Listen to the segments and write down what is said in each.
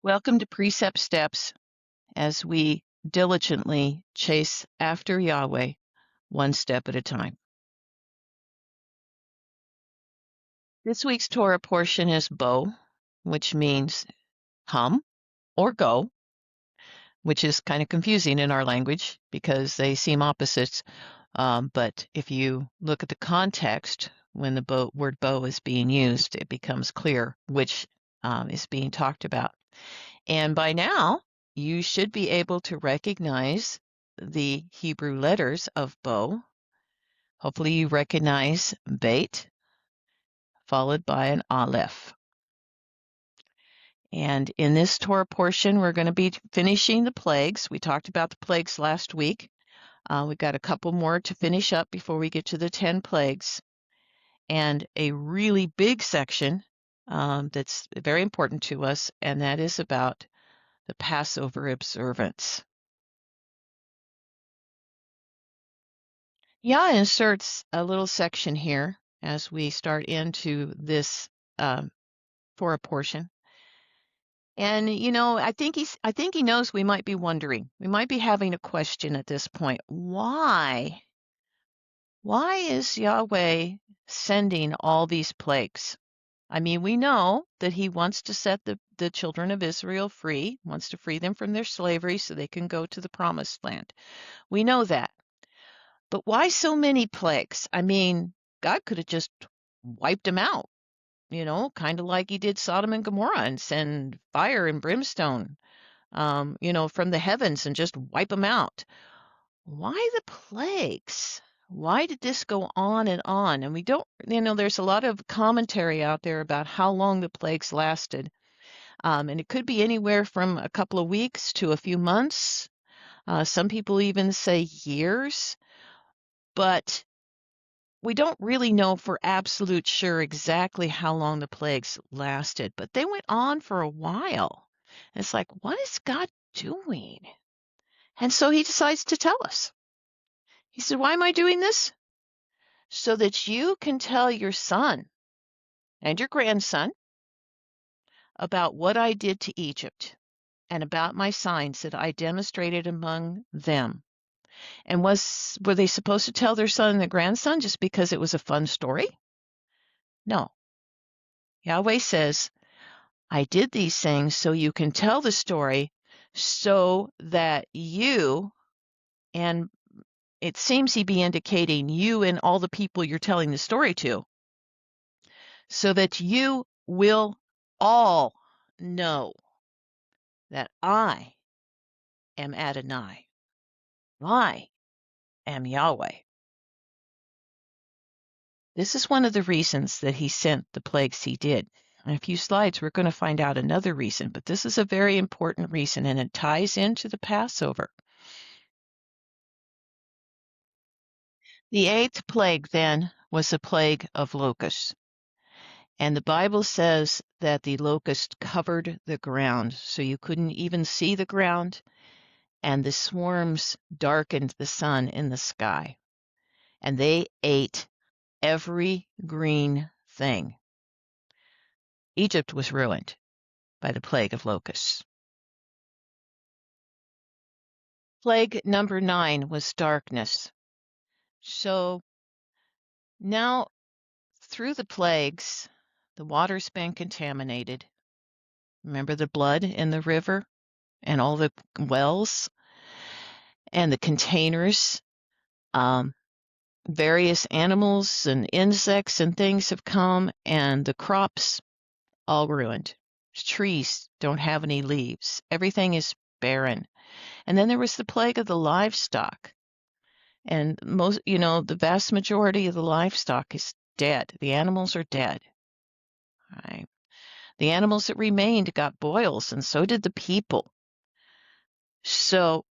Welcome to Precept Steps as we diligently chase after Yahweh one step at a time. This week's Torah portion is bo, which means come or go, which is kind of confusing in our language because they seem opposites. But if you look at the context when the word bo is being used, it becomes clear which is being talked about. And by now, you should be able to recognize the Hebrew letters of bo. Hopefully you recognize Beit, followed by an Aleph. And in this Torah portion, we're going to be finishing the plagues. We talked about the plagues last week. We've got a couple more to finish up before we get to the 10 plagues. And a really big section that's very important to us, and that is about the Passover observance. Yah inserts a little section here as we start into this Torah portion. And, I think he knows we might be wondering. We might be having a question at this point. Why is Yahweh sending all these plagues? I mean, we know that he wants to set the children of Israel free, wants to free them from their slavery so they can go to the promised land. We know that. But why so many plagues? I mean, God could have just wiped them out, kind of like he did Sodom and Gomorrah and send fire and brimstone, from the heavens and just wipe them out. Why the plagues? Why did this go on? And we don't, there's a lot of commentary out there about how long the plagues lasted. And it could be anywhere from a couple of weeks to a few months. Some people even say years. But we don't really know for absolute sure exactly how long the plagues lasted, but they went on for a while. And it's like, what is God doing? And so he decides to tell us. He said, why am I doing this? So that you can tell your son and your grandson about what I did to Egypt and about my signs that I demonstrated among them. And were they supposed to tell their son and their grandson just because it was a fun story? No. Yahweh says, I did these things so you can tell the story so that you, and it seems he'd be indicating you and all the people you're telling the story to, so that you will all know that I am Adonai. I am Yahweh. This is one of the reasons that he sent the plagues he did. In a few slides, we're going to find out another reason, but this is a very important reason, and it ties into the Passover. The 8th plague, then, was the plague of locusts. And the Bible says that the locust covered the ground, so you couldn't even see the ground, and the swarms darkened the sun in the sky. And they ate every green thing. Egypt was ruined by the plague of locusts. Plague number 9 was darkness. So now, through the plagues, the water's been contaminated. Remember the blood in the river and all the wells and the containers? Various animals and insects and things have come, and the crops all ruined. Trees don't have any leaves. Everything is barren. And then there was the plague of the livestock. And the vast majority of the livestock is dead. The animals are dead. Right? The animals that remained got boils, and so did the people. So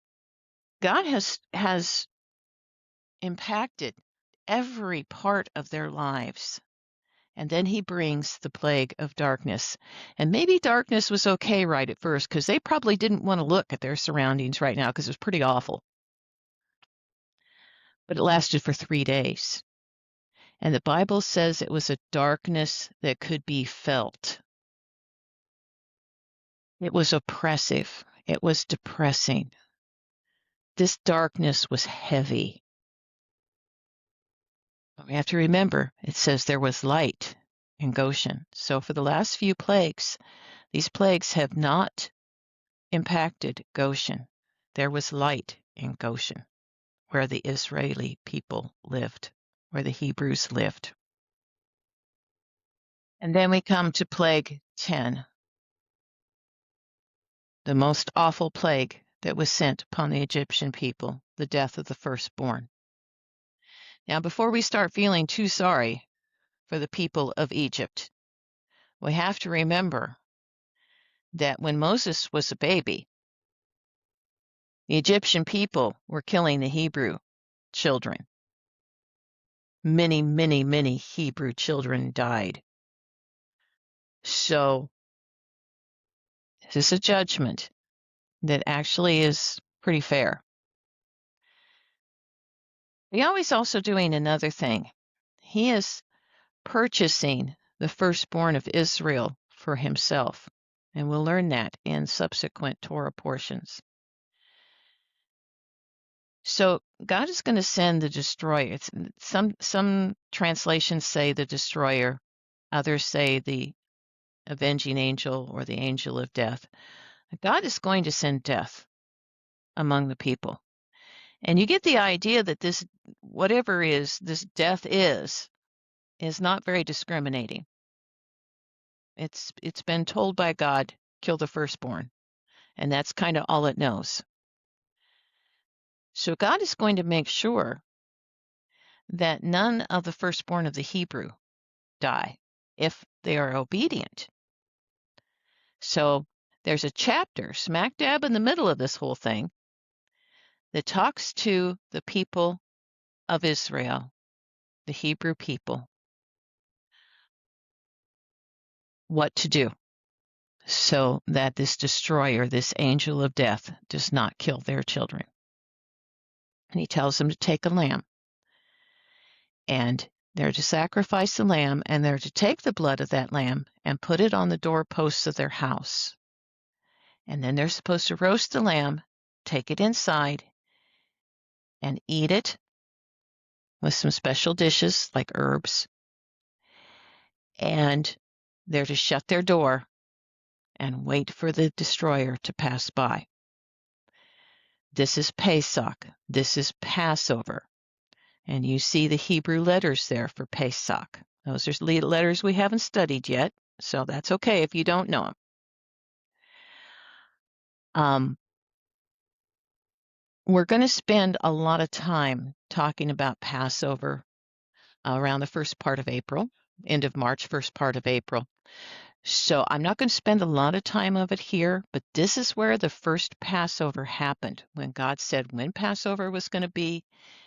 God has impacted every part of their lives. And then he brings the plague of darkness. And maybe darkness was okay right at first, because they probably didn't want to look at their surroundings right now because it was pretty awful. But it lasted for 3 days. And the Bible says it was a darkness that could be felt. It was oppressive. It was depressing. This darkness was heavy. We have to remember, it says there was light in Goshen. So for the last few plagues, these plagues have not impacted Goshen. There was light in Goshen, where the Israeli people lived, where the Hebrews lived. And then we come to plague 10, the most awful plague that was sent upon the Egyptian people, the death of the firstborn. Now, before we start feeling too sorry for the people of Egypt, we have to remember that when Moses was a baby, the Egyptian people were killing the Hebrew children. Many, many, many Hebrew children died. So this is a judgment that actually is pretty fair. Yahweh's also doing another thing. He is purchasing the firstborn of Israel for himself. And we'll learn that in subsequent Torah portions. So God is going to send the destroyer. Some translations say the destroyer, others say the avenging angel or the angel of death. God is going to send death among the people. And you get the idea that this, whatever this death is not very discriminating. It's been told by God, kill the firstborn. And that's kind of all it knows. So God is going to make sure that none of the firstborn of the Hebrew die if they are obedient. So there's a chapter smack dab in the middle of this whole thing that talks to the people of Israel, the Hebrew people, what to do so that this destroyer, this angel of death, does not kill their children. And he tells them to take a lamb, and they're to sacrifice the lamb, and they're to take the blood of that lamb and put it on the doorposts of their house. And then they're supposed to roast the lamb, take it inside, and eat it with some special dishes like herbs. And they're to shut their door and wait for the destroyer to pass by. This is Pesach. This is Passover. And you see the Hebrew letters there for Pesach. Those are letters we haven't studied yet, so that's okay if you don't know them. We're going to spend a lot of time talking about Passover around the first part of April, end of March, first part of April. So I'm not going to spend a lot of time of it here, but this is where the first Passover happened, when God said when Passover was going to be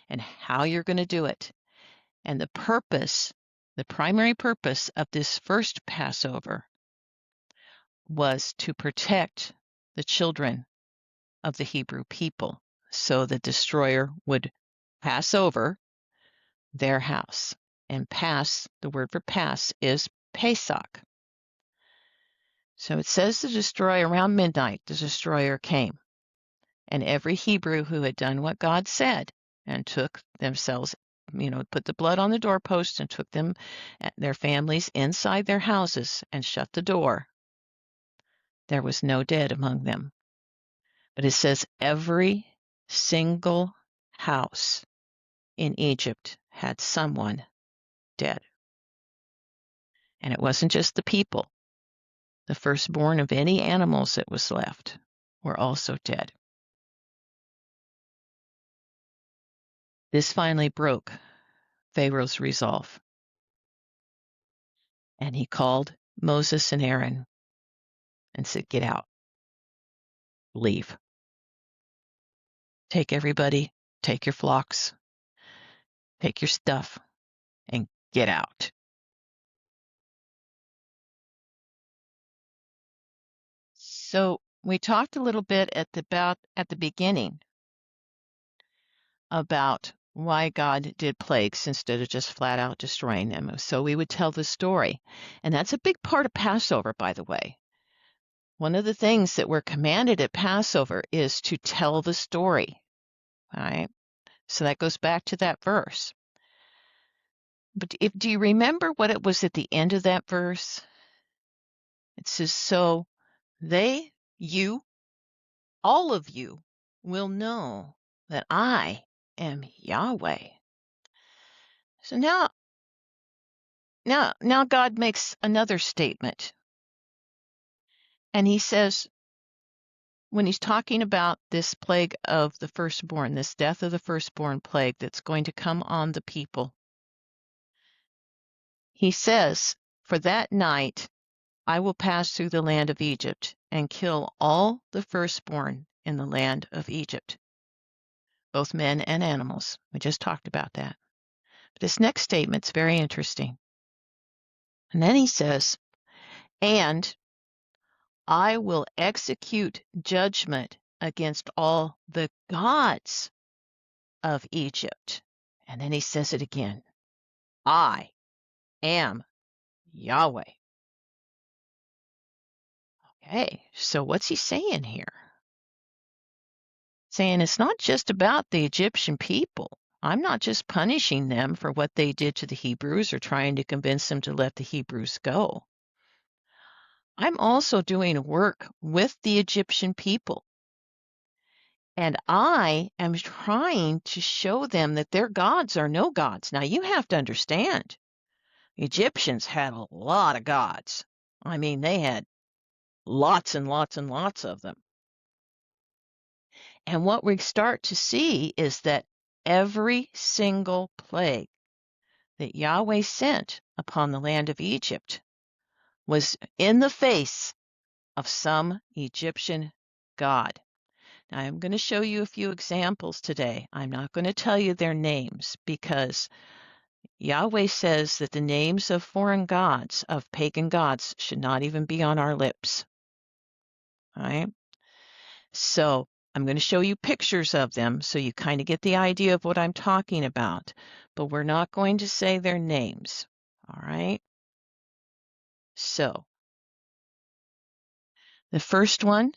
and how you're going to do it. And the purpose, the primary purpose of this first Passover was to protect the children of the Hebrew people, so the destroyer would pass over their house. And pass, the word for pass is Pesach. So it says the destroyer, around midnight, the destroyer came. And every Hebrew who had done what God said and took themselves, put the blood on the doorpost and took them, their families, inside their houses and shut the door, there was no dead among them. But it says every single house in Egypt had someone dead. And it wasn't just the people. The firstborn of any animals that was left were also dead. This finally broke Pharaoh's resolve. And he called Moses and Aaron and said, get out, leave. Take everybody, take your flocks, take your stuff, and get out. So we talked a little bit at the beginning about why God did plagues instead of just flat out destroying them. So we would tell the story. And that's a big part of Passover, by the way. one of the things that we're commanded at Passover is to tell the story. All right. So that goes back to that verse. But do you remember what it was at the end of that verse? It says, so all of you will know that I am Yahweh. So now God makes another statement. And he says, when he's talking about this plague of the firstborn, this death of the firstborn plague that's going to come on the people, he says, for that night I will pass through the land of Egypt and kill all the firstborn in the land of Egypt, both men and animals. We just talked about that. But this next statement's very interesting. And then he says, and I will execute judgment against all the gods of Egypt. And then he says it again. I am Yahweh. Okay, so what's he saying here? Saying it's not just about the Egyptian people. I'm not just punishing them for what they did to the Hebrews or trying to convince them to let the Hebrews go. I'm also doing work with the Egyptian people. And I am trying to show them that their gods are no gods. Now, you have to understand, Egyptians had a lot of gods. I mean, they had lots and lots and lots of them. And what we start to see is that every single plague that Yahweh sent upon the land of Egypt was in the face of some Egyptian god. Now, I'm going to show you a few examples today. I'm not going to tell you their names because Yahweh says that the names of foreign gods, of pagan gods, should not even be on our lips. All right? So I'm going to show you pictures of them so you kind of get the idea of what I'm talking about, but we're not going to say their names. All right? So the first one,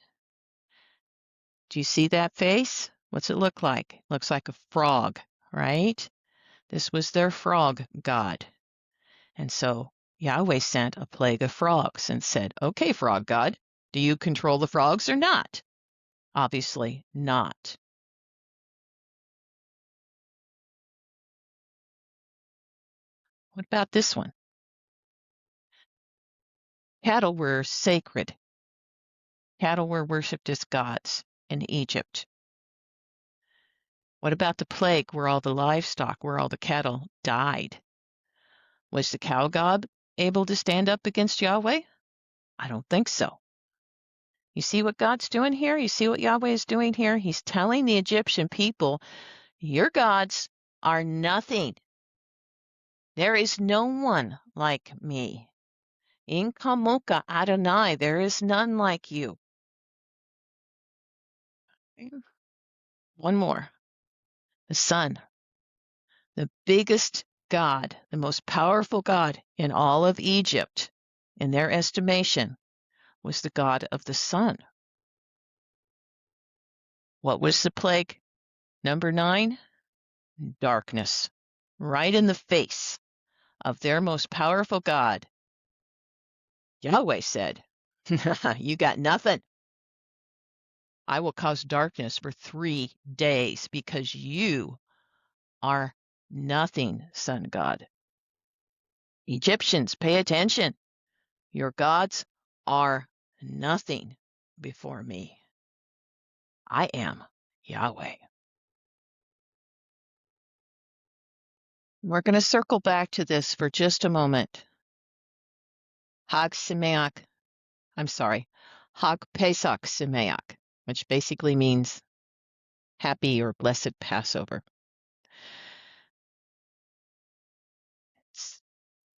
do you see that face? What's it look like? It looks like a frog, right? This was their frog god. And so Yahweh sent a plague of frogs and said, okay, frog god, do you control the frogs or not? Obviously not. What about this one? Cattle were sacred. Cattle were worshipped as gods in Egypt. What about the plague where all the livestock, where all the cattle died? Was the cow god able to stand up against Yahweh? I don't think so. You see what God's doing here? You see what Yahweh is doing here? He's telling the Egyptian people, your gods are nothing. There is no one like me. In Kamoka Adonai, there is none like you. One more. The sun, the biggest god, the most powerful god in all of Egypt, in their estimation, was the god of the sun. What was the plague? Number 9, darkness, right in the face of their most powerful god. Yahweh said, you got nothing. I will cause darkness for 3 days because you are nothing, sun god. Egyptians, pay attention. Your gods are nothing before me. I am Yahweh. We're going to circle back to this for just a moment. Hag Pesach Sameach, which basically means happy or blessed Passover.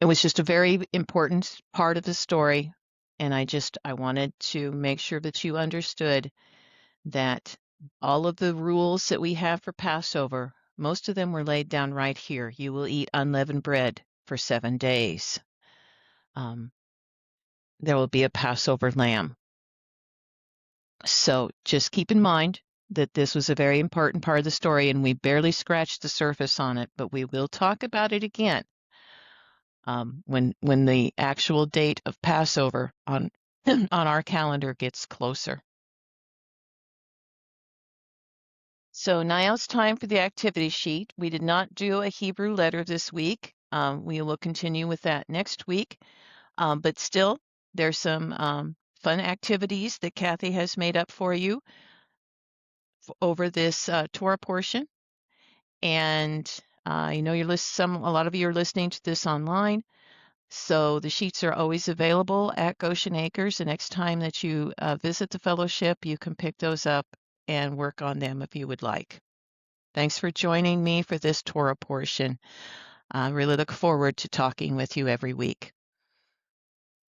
It was just a very important part of the story, and I wanted to make sure that you understood that all of the rules that we have for Passover, most of them were laid down right here. You will eat unleavened bread for 7 days. There will be a Passover lamb. So just keep in mind that this was a very important part of the story, and we barely scratched the surface on it, but we will talk about it again when the actual date of Passover on on our calendar gets closer. So now it's time for the activity sheet. We did not do a Hebrew letter this week. We will continue with that next week, but still, there's some fun activities that Kathy has made up for you over this Torah portion. And I know a lot of you are listening to this online, so the sheets are always available at Goshen Acres. The next time that you visit the fellowship, you can pick those up and work on them if you would like. Thanks for joining me for this Torah portion. I really look forward to talking with you every week.